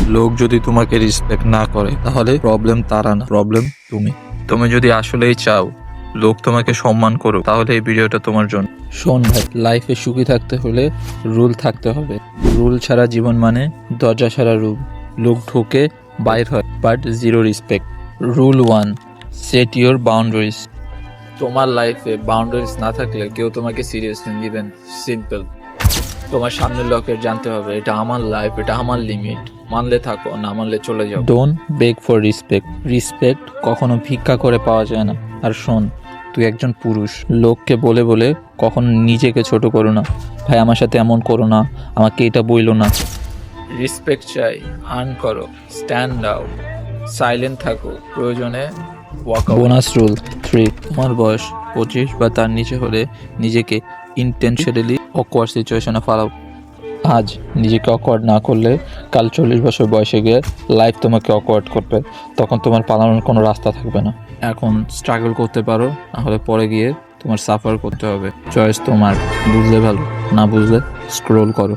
লোক যদি তোমাকে রেসপেক্ট না করে তাহলে প্রবলেম তারা না, প্রবলেম তুমি। তুমি যদি আসলেই চাও লোক তোমাকে সম্মান করুক তাহলে এই ভিডিওটা তোমার জন্য। শোন ভাই, লাইফে সুখী থাকতে হলে রুল থাকতে হবে। রুল ছাড়া জীবন মানে দরজা ছাড়া রুম। লোক ঢোকে বাইর হয় but zero respect. Rule 1, set your boundaries. তোমার লাইফে বাউন্ডারিজ না থাকলে কেউ তোমাকে সিরিয়াসলি নেবেন। সিম্পল। তোমার সামনের লোকের জানতে হবে এটা আমার লাইফ, এটা আমার লিমিট। মানলে থাকো, না মানলে চলে যাও। Don't beg for respect. Respect কখনো ভিক্ষা করে পাওয়া যায় না। আর শোন, তুই একজন পুরুষ, লোককে বলে বলে কখনো নিজেকে ছোট করো না। ভাই আমার সাথে এমন করো না, আমাকে এটা বইলো না। রেসপেক্ট চাই, আর্ন করো, স্ট্যান্ড আউট, সাইলেন্ট থাকো, প্রয়োজনে ওয়াক আউট। বোনাস রুল 3, তোমার বয়স 25 বা তার নিচে হলে নিজেকে ইন্টেনশনালি অকওয়ার্ড সিচুয়েশনে ফালাও। আজ নিজেকে অকওয়ার্ড না করলে কাল 40 বছর বয়সে গিয়ে লাইফ তোমাকে অকওয়ার্ড করবে। তখন তোমার পালানোর কোনো রাস্তা থাকবে না। এখন স্ট্রাগল করতে পারো, নাহলে পরে গিয়ে তোমার সাফার করতে হবে। চয়েস তোমার, বুঝলে ভালো, না বুঝলে স্ক্রোল করো।